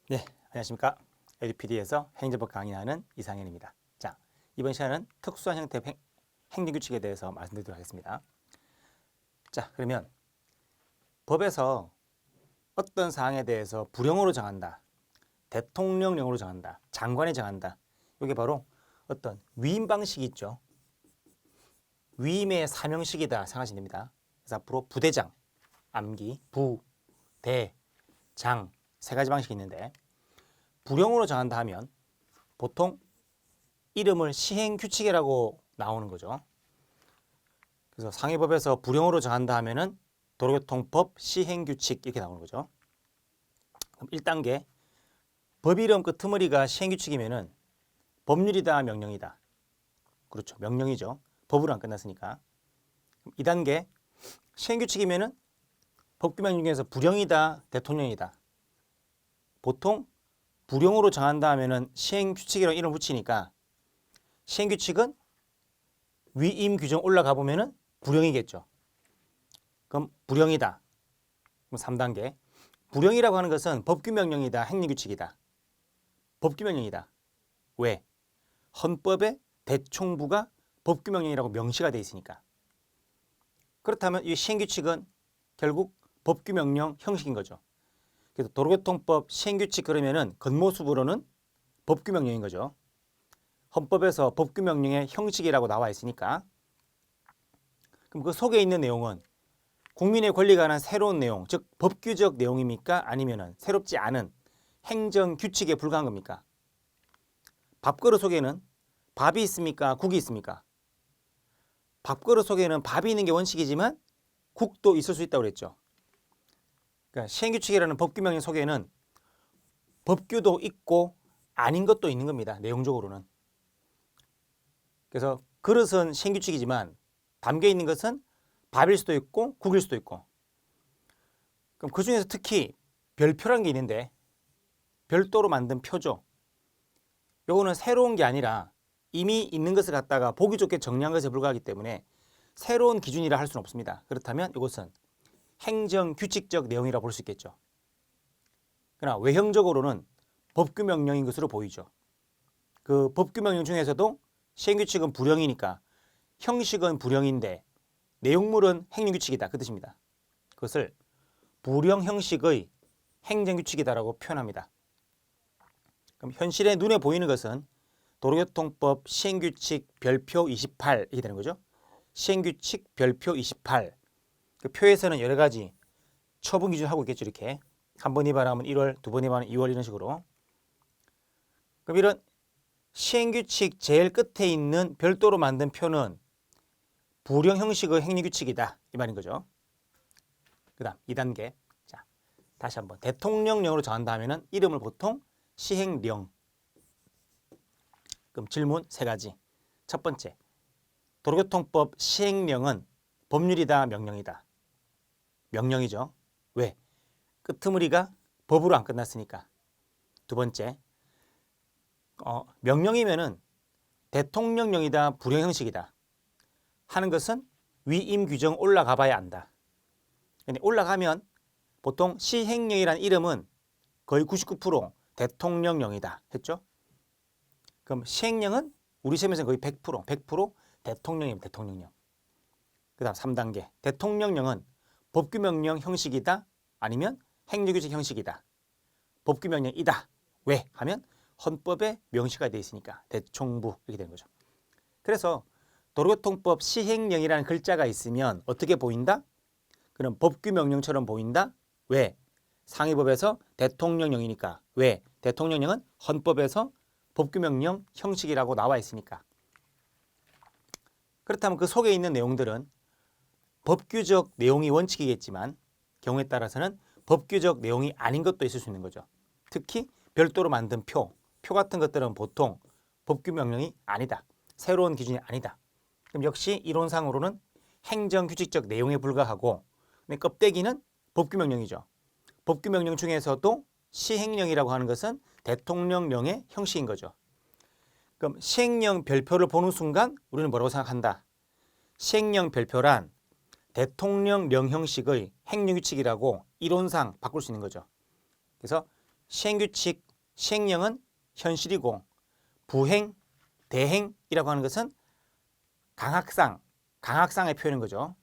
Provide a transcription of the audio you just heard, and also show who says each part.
Speaker 1: 네, 안녕하십니까. 에듀피디에서 행정법 강의하는 이상현입니다. 자, 이번 시간은 특수한 형태의 행정규칙에 대해서 말씀드리도록 하겠습니다. 자, 그러면 법에서 어떤 사항에 대해서 불형으로 정한다, 대통령령으로 정한다, 장관이 정한다. 이게 바로 어떤 위임 방식이 있죠. 위임의 사명식이다 생각하시면 됩니다. 그래서 앞으로 부대장, 암기, 부, 대, 장 세 가지 방식이 있는데 불형으로 정한다 하면 보통 이름을 시행규칙이라고 나오는 거죠. 그래서 상위법에서 불형으로 정한다 하면은 도로교통법 시행규칙 이렇게 나오는 거죠. 그럼 1단계 법 이름 끄트머리가 시행규칙이면은 법률이다 명령이다. 그렇죠. 명령이죠. 법으로 안 끝났으니까. 2단계 시행규칙이면은 법규명 중에서 불형이다 대통령이다. 보통 불형으로 정한다 하면은 시행규칙이라고 이름 붙이니까 시행규칙은 위임 규정 올라가 보면은 불형이겠죠. 그럼 불형이다. 그럼 3단계. 불형이라고 하는 것은 법규명령이다. 행정규칙이다. 법규명령이다. 왜? 헌법에 대총부가 법규명령이라고 명시가 되어 있으니까. 그렇다면 이 시행규칙은 결국 법규명령 형식인 거죠. 그래서 도로교통법 시행규칙 그러면은 겉모습으로는 법규명령인 거죠. 헌법에서 법규명령의 형식이라고 나와 있으니까. 그럼 그 속에 있는 내용은 국민의 권리에 관한 새로운 내용, 즉 법규적 내용입니까? 아니면은 새롭지 않은 행정규칙에 불과한 겁니까? 밥그릇 속에는 밥이 있습니까? 국이 있습니까? 밥그릇 속에는 밥이 있는 게 원칙이지만 국도 있을 수 있다고 그랬죠. 그러니까 시행규칙이라는 법규명령 속에는 법규도 있고 아닌 것도 있는 겁니다. 내용적으로는. 그래서 그릇은 시행규칙이지만 담겨 있는 것은 밥일 수도 있고 국일 수도 있고. 그럼 그 중에서 특히 별표라는 게 있는데 별도로 만든 표죠. 요거는 새로운 게 아니라 이미 있는 것을 갖다가 보기 좋게 정리한 것에 불과하기 때문에 새로운 기준이라 할 수는 없습니다. 그렇다면 이것은 행정규칙적 내용이라 볼 수 있겠죠. 그러나 외형적으로는 법규명령인 것으로 보이죠. 그 법규명령 중에서도 시행규칙은 불형이니까 형식은 불형인데 내용물은 행정규칙이다. 그 뜻입니다. 그것을 불형 형식의 행정규칙이다라고 표현합니다. 그럼 현실에 눈에 보이는 것은 도로교통법 시행규칙 별표 28 이렇게 되는 거죠. 시행규칙 별표 28. 그 표에서는 여러 가지 처분 기준 하고 있겠죠. 이렇게 한 번 위반하면 1월, 두 번 위반하면 2월 이런 식으로. 그럼 이런 시행규칙 제일 끝에 있는 별도로 만든 표는 불형 형식의 행정규칙이다 이 말인 거죠. 그다음 2단계. 자, 다시 한번 대통령령으로 정한다 하면은 이름을 보통 시행령. 그럼 질문 세 가지. 첫 번째, 도로교통법 시행령은 법률이다 명령이다. 명령이죠. 왜? 끄트머리가 법으로 안 끝났으니까. 두 번째, 명령이면은 대통령령이다 불형 형식이다 하는 것은 위임 규정 올라가 봐야 안다. 근데 올라가면 보통 시행령이라는 이름은 거의 99% 대통령령이다 했죠. 그럼 시행령은 우리 시험에서는 거의 100% 대통령입니다. 대통령령. 그 다음 3단계. 대통령령은 법규명령 형식이다 아니면 행정규칙 형식이다. 법규명령이다. 왜? 하면 헌법에 명시가 되어 있으니까 대총부 이렇게 되는 거죠. 그래서 도로교통법 시행령이라는 글자가 있으면 어떻게 보인다? 그럼 법규명령처럼 보인다. 왜? 상위법에서 대통령령이니까. 왜? 대통령령은 헌법에서 법규명령 형식이라고 나와 있으니까. 그렇다면 그 속에 있는 내용들은 법규적 내용이 원칙이겠지만 경우에 따라서는 법규적 내용이 아닌 것도 있을 수 있는 거죠. 특히 별도로 만든 표 같은 것들은 보통 법규명령이 아니다. 새로운 기준이 아니다. 그럼 역시 이론상으로는 행정규칙적 내용에 불과하고 근데 껍데기는 법규명령이죠. 법규명령 중에서도 시행령이라고 하는 것은 대통령령의 형식인 거죠. 그럼 시행령 별표를 보는 순간 우리는 뭐라고 생각한다? 시행령 별표란 대통령령 형식의 행정규칙이라고 이론상 바꿀 수 있는 거죠. 그래서 시행규칙, 시행령은 현실이고 부행, 대행이라고 하는 것은 강학상의 표현인 거죠.